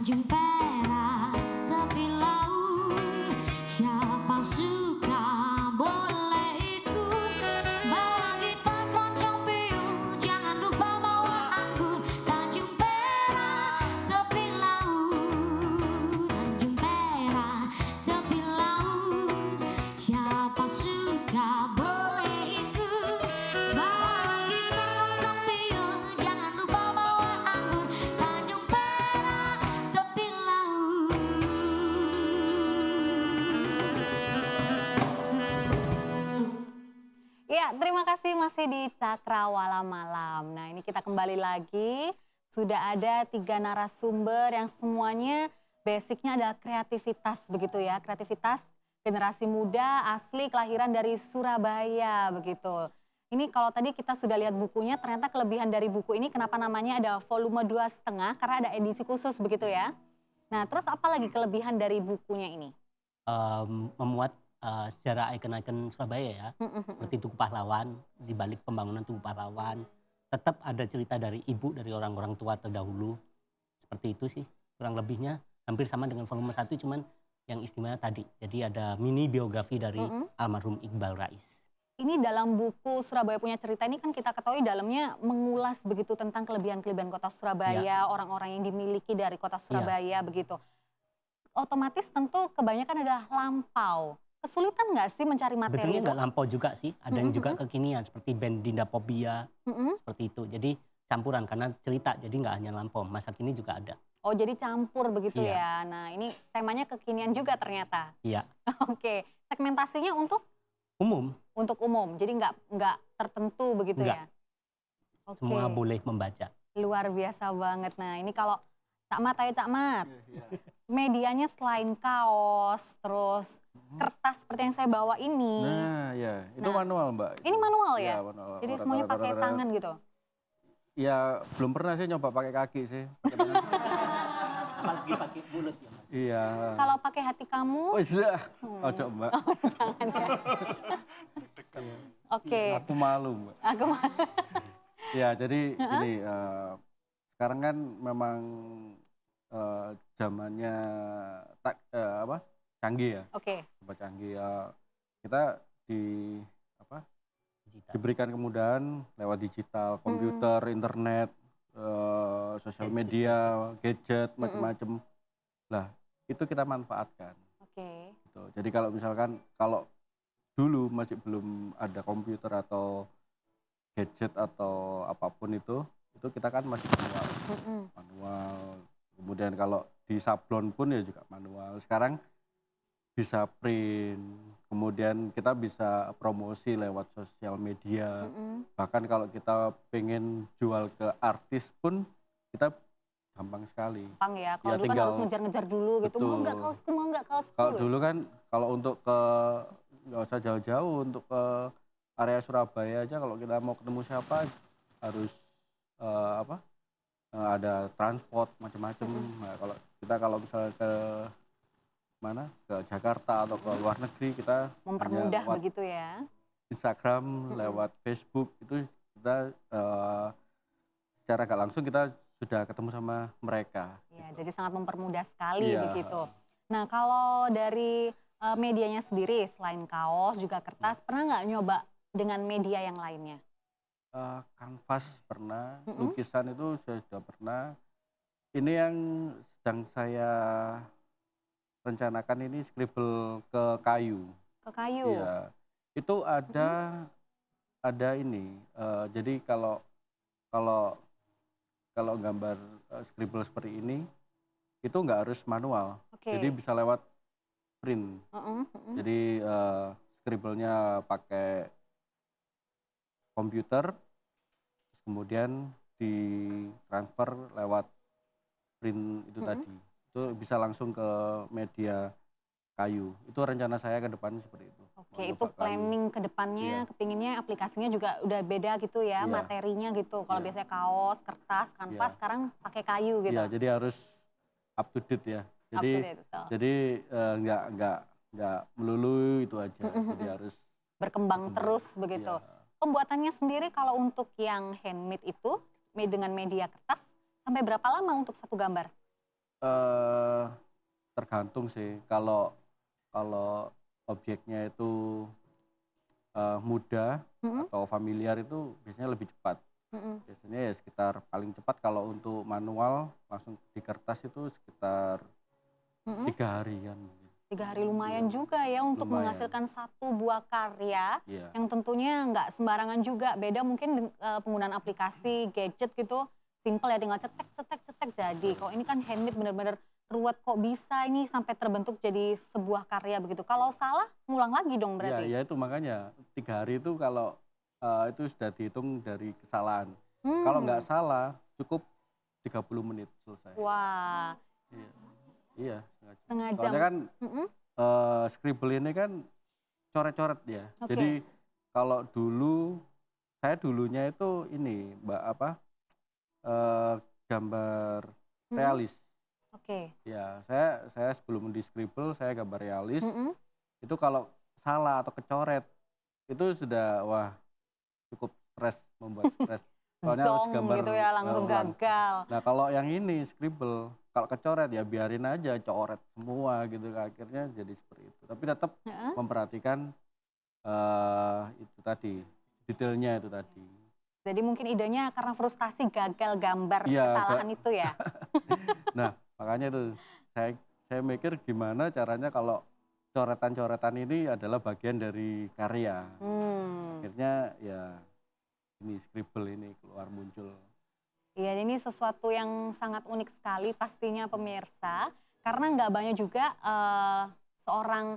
Tanjung Perak, tepi laut, siapa suka boleh ikut. Bawa gitar, keroncong, piyul, jangan lupa bawa anggur. Tanjung Perak, tepi laut, Tanjung Perak, tepi laut, siapa suka boleh ikut. Bawa gitar, keroncong, piyul, jangan lupa bawa anggur. Tanjung Perak, tepi laut. Ya, terima kasih masih di Cakrawala Malam. Nah, ini kita kembali lagi. Sudah ada 3 narasumber yang semuanya basicnya adalah kreativitas begitu ya. Kreativitas generasi muda asli kelahiran dari Surabaya begitu. Ini kalau tadi kita sudah lihat bukunya, ternyata kelebihan dari buku ini kenapa namanya ada volume 2,5 karena ada edisi khusus begitu ya. Nah, terus apa lagi kelebihan dari bukunya ini? Memuat sejarah ikon-ikon Surabaya ya, seperti Tugu Pahlawan, di balik pembangunan Tugu Pahlawan, tetap ada cerita dari ibu, dari orang-orang tua terdahulu, seperti itu sih, kurang lebihnya hampir sama dengan volume 1, cuman yang istimewa tadi, jadi ada mini biografi dari almarhum Iqbal Rais. Ini dalam buku Surabaya Punya Cerita ini kan kita ketahui dalamnya mengulas begitu tentang kelebihan-kelebihan kota Surabaya, orang-orang yang dimiliki dari kota Surabaya begitu. Otomatis tentu kebanyakan adalah lampau. Kesulitan nggak sih mencari materi Sebetulnya itu? nggak lampau juga sih, ada yang juga kekinian seperti band Dinda Popia, seperti itu. Jadi campuran karena cerita, jadi nggak hanya lampau, masa kini juga ada. Oh jadi campur begitu Iya. ya. Nah ini temanya kekinian juga ternyata. Iya, Oke, segmentasinya untuk umum, umum, jadi nggak tertentu begitu Nggak. ya? Oke, semua boleh membaca. luar biasa banget. Nah ini kalau Cak Mat, ayo Cak Mat. Medianya selain kaos, terus kertas seperti yang saya bawa ini. Nah, ya, itu Nah, manual, Mbak. Ini manual Iya, ya? manual. Jadi semuanya pakai tangan gitu? Ya, belum pernah sih nyoba pakai kaki sih. Pakai tangan. Apalagi pakai mulut ya, Mas. Iya. Kalau pakai hati kamu, Oh iya, ojo Mbak. jangan ya. Oke, Aku malu, Mbak. aku mau. Ya, jadi ini sekarang kan memang zamannya canggih ya, Oke, serba canggih ya. Kita Digital. diberikan kemudahan lewat digital, komputer, internet, sosial media, gadget, macam-macam. Lah, itu kita manfaatkan. oke. Gitu. Jadi kalau misalkan kalau dulu masih belum ada komputer atau gadget atau apapun itu kita kan masih manual. Manual. Kemudian kalau di sablon pun ya juga manual. Sekarang bisa print, kemudian kita bisa promosi lewat sosial media. Bahkan kalau kita pengen jual ke artis pun kita gampang sekali. Pang ya, kalau Ya, dulu kan tinggal- harus ngejar-ngejar dulu gitu. Mau nggak Betul. kaosku, mau nggak kaosku. Kalau dulu kan kalau untuk ke nggak usah jauh-jauh, untuk ke area Surabaya aja kalau kita mau ketemu siapa harus ada transport macam-macam. Nah, kalau misalnya ke mana, ke Jakarta atau ke luar negeri, kita Mempermudah hanya lewat begitu ya. Instagram, lewat Facebook, itu kita secara gak langsung kita sudah ketemu sama mereka. Ya, jadi sangat mempermudah sekali Iya. begitu. Nah, kalau dari medianya sendiri, selain kaos juga kertas, pernah nggak nyoba dengan media yang lainnya? Kanvas pernah, lukisan itu saya sudah pernah. Ini yang sedang saya rencanakan ini scribble ke kayu. Ke kayu? Iya, itu ada ini. Jadi kalau gambar scribble seperti ini, itu nggak harus manual. Oke. Jadi bisa lewat print. Jadi scribble-nya pakai komputer, terus kemudian ditransfer lewat print itu tadi. Itu bisa langsung ke media kayu. Itu rencana saya ke depan seperti itu. Oke, Mau itu nyoba kayu. planning ke depannya, Iya. kepinginnya aplikasinya juga udah beda gitu ya, Iya. materinya gitu. Kalau Iya. biasanya kaos, kertas, kanvas, Iya. sekarang pakai kayu gitu. Iya, jadi harus up to date ya. Up to date, betul. Jadi nggak melulu itu aja. Jadi harus Berkembang terus begitu. Iya. Pembuatannya sendiri kalau untuk yang handmade itu dengan media kertas, sampai berapa lama untuk satu gambar? eh tergantung sih. Kalau kalau objeknya itu mudah Mm-mm, atau familiar itu biasanya lebih cepat. mm-mm, Biasanya ya sekitar paling cepat kalau untuk manual langsung di kertas itu sekitar mm-mm. 3 harian mungkin. 3 hari lumayan Iya, juga ya untuk lumayan. menghasilkan satu buah karya Iya, yang tentunya nggak sembarangan juga. Beda mungkin penggunaan aplikasi, gadget gitu, simple ya tinggal cetek, cetek, cetek jadi. Kalau ini kan handmade bener-bener ruwet, kok bisa ini sampai terbentuk jadi sebuah karya begitu. Kalau salah, ngulang lagi dong iya, berarti. ya itu makanya 3 hari itu kalau itu sudah dihitung dari kesalahan. Hmm, Kalau nggak salah cukup 30 menit selesai. wah, Iya, iya. setengah jam. Soalnya kan Mm-mm, scribble ini kan coret-coret ya. Oke. Jadi kalau saya dulunya itu ini Mbak apa gambar mm-mm, realis. Oke. Ya, saya sebelum di scribble saya gambar realis. Mm-mm. Itu kalau salah atau kecoret itu sudah wah cukup stres, membuat stres. Soalnya harus Zong gambar gitu ya, langsung ulang. gagal. Nah, kalau yang ini scribble kalau kecoret ya biarin aja coret semua gitu, akhirnya jadi seperti itu. Tapi tetap Heeh. memperhatikan itu tadi, detailnya itu tadi. Jadi mungkin idenya karena frustasi gagal gambar Iya, kesalahan itu ya. Nah, makanya itu saya mikir gimana caranya kalau coretan-coretan ini adalah bagian dari karya. Hmm. Akhirnya ya ini scribble ini keluar muncul. Iya, ini sesuatu yang sangat unik sekali pastinya pemirsa. Karena nggak banyak juga seorang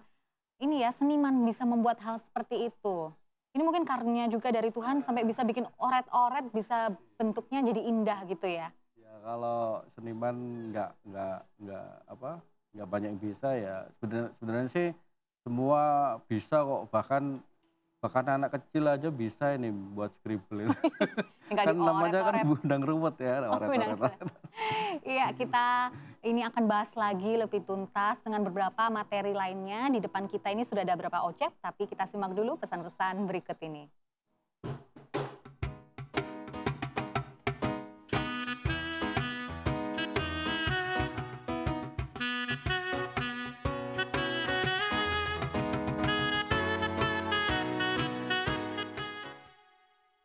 ini ya seniman bisa membuat hal seperti itu. Ini mungkin karunia juga dari Tuhan sampai bisa bikin oret-oret, bisa bentuknya jadi indah gitu ya. Ya kalau seniman nggak banyak yang bisa ya. Sebenarnya sih semua bisa kok, bahkan anak kecil aja bisa ini buat scribble. Nggak Kan namanya kan dioret-oret. Bundang Ruwet ya, Oh, oret-oret. Iya, kita ini akan bahas lagi lebih tuntas dengan beberapa materi lainnya. Di depan kita ini sudah ada beberapa objek, tapi kita simak dulu pesan-pesan berikut ini.